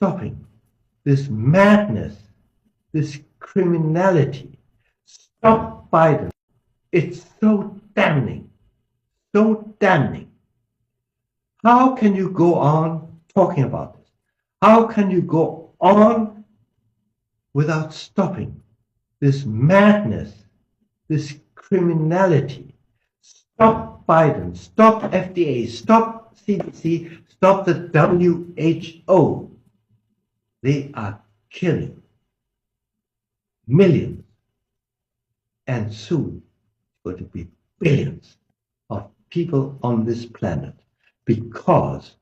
stopping this madness, this criminality. Stop Biden. It's so damning, so damning. How can you go on talking about this? How can you go on without stopping this madness, this criminality? Stop Biden, stop FDA, stop CDC, stop the WHO. They are killing millions and soon going to be billions of people on this planet because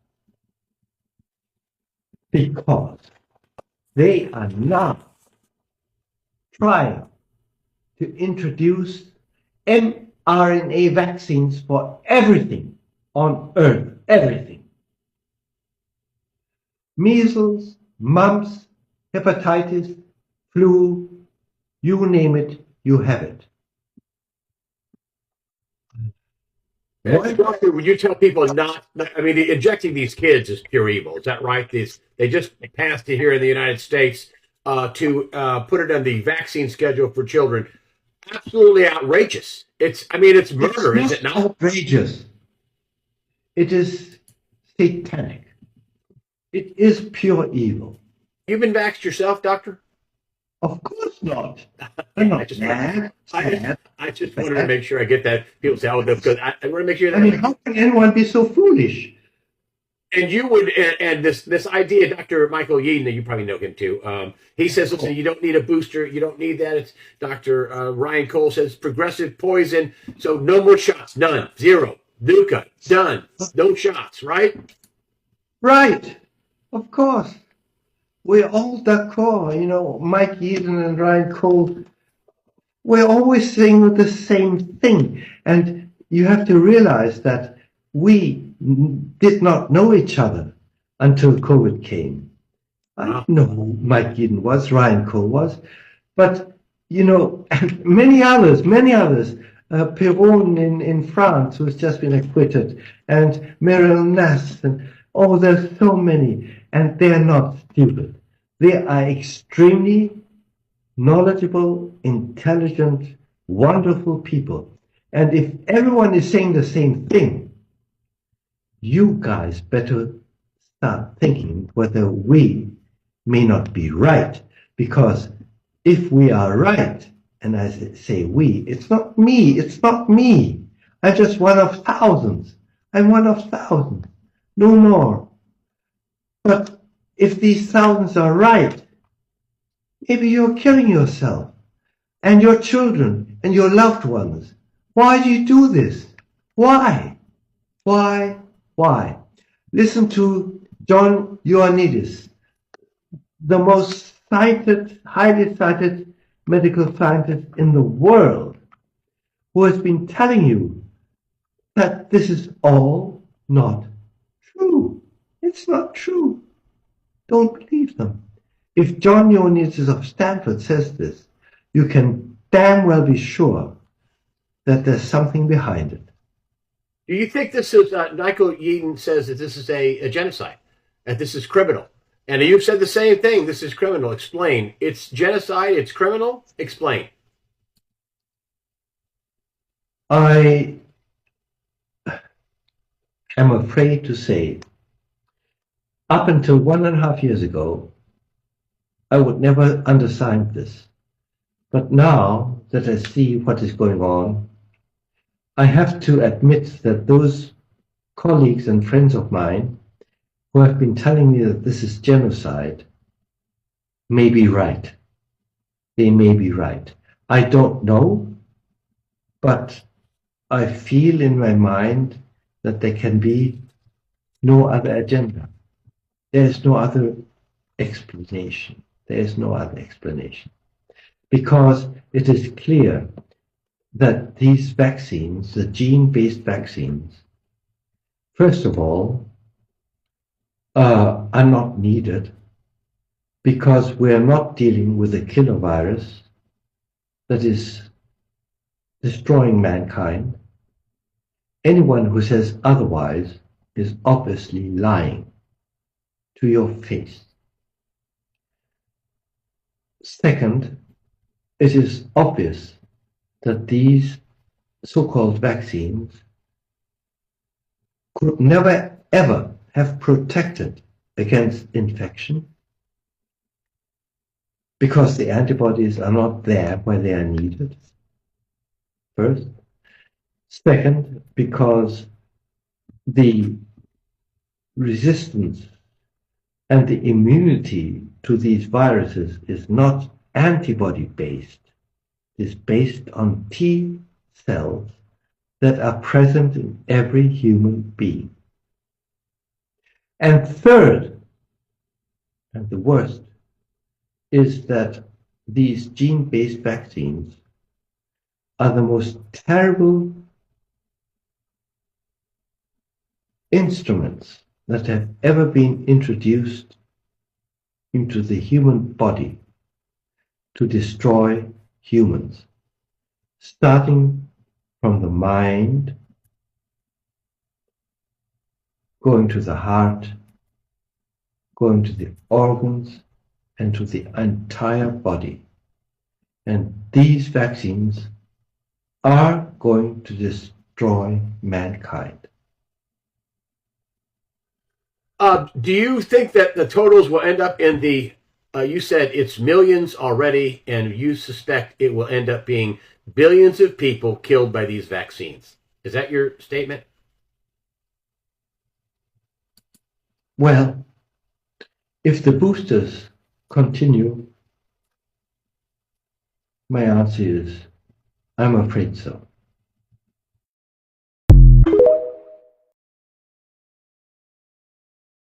they are now trying to introduce mRNA vaccines for everything on Earth, everything. Measles, mumps, hepatitis, flu, you name it, you have it. Doctor, would you tell people not, I mean, injecting these kids is pure evil. Is that right? They just passed it here in the United States to put it on the vaccine schedule for children. Absolutely outrageous. It's murder, is it not? Outrageous. It is satanic. It is pure evil. You've been vaxxed yourself, doctor? Of course not. I'm not mad. I just wanted to make sure I get that. People say, "Oh, because I want to make sure." That, I mean, how can anyone be so foolish? And you would, and this idea, Dr. Michael Yeadon, you probably know him too. He says, "Listen, you don't need a booster. You don't need that." It's Dr. Ryan Cole says, "Progressive poison. So no more shots. None. Zero. Nuka. Done. No shots. Right? Right. Of course. We're all d'accord, you know, Mike Yeadon and Ryan Cole, we're always saying the same thing. And you have to realize that we did not know each other until COVID came. I know who Mike Yeadon was, Ryan Cole was, but, you know, and many others, Perron in France, who's just been acquitted, and Meryl Nass, and there's so many. And they're not stupid. They are extremely knowledgeable, intelligent, wonderful people. And if everyone is saying the same thing, you guys better start thinking whether we may not be right. Because if we are right, and I say we, it's not me. I'm just one of thousands. I'm one of thousands, no more. But if these thousands are right, maybe you're killing yourself and your children and your loved ones. Why do you do this? Why? Listen to John Ioannidis, the most highly cited medical scientist in the world, who has been telling you that this is all not true. It's not true. Don't believe them. If John Ioannidis of Stanford says this, you can damn well be sure that there's something behind it. Do you think this is, Michael Yeadon says that this is a genocide, that this is criminal? And you've said the same thing, this is criminal. Explain. It's genocide, it's criminal? Explain. I am afraid to say, up until 1.5 years ago, I would never understand this. But now that I see what is going on, I have to admit that those colleagues and friends of mine who have been telling me that this is genocide may be right. They may be right. I don't know, but I feel in my mind that there can be no other agenda. There is no other explanation. There is no other explanation. Because it is clear that these vaccines, the gene-based vaccines, first of all, are not needed because we are not dealing with a killer virus that is destroying mankind. Anyone who says otherwise is obviously lying to your face. Second, it is obvious that these so-called vaccines could never ever have protected against infection because the antibodies are not there where they are needed. First. Second, because the resistance and the immunity to these viruses is not antibody-based. It is based on T cells that are present in every human being. And third, and the worst, is that these gene-based vaccines are the most terrible instruments that have ever been introduced into the human body to destroy humans, starting from the mind, going to the heart, going to the organs, and to the entire body. And these vaccines are going to destroy mankind. Do you think that the totals will end up in the, you said it's millions already, and you suspect it will end up being billions of people killed by these vaccines. Is that your statement? Well, if the boosters continue, my answer is, I'm afraid so.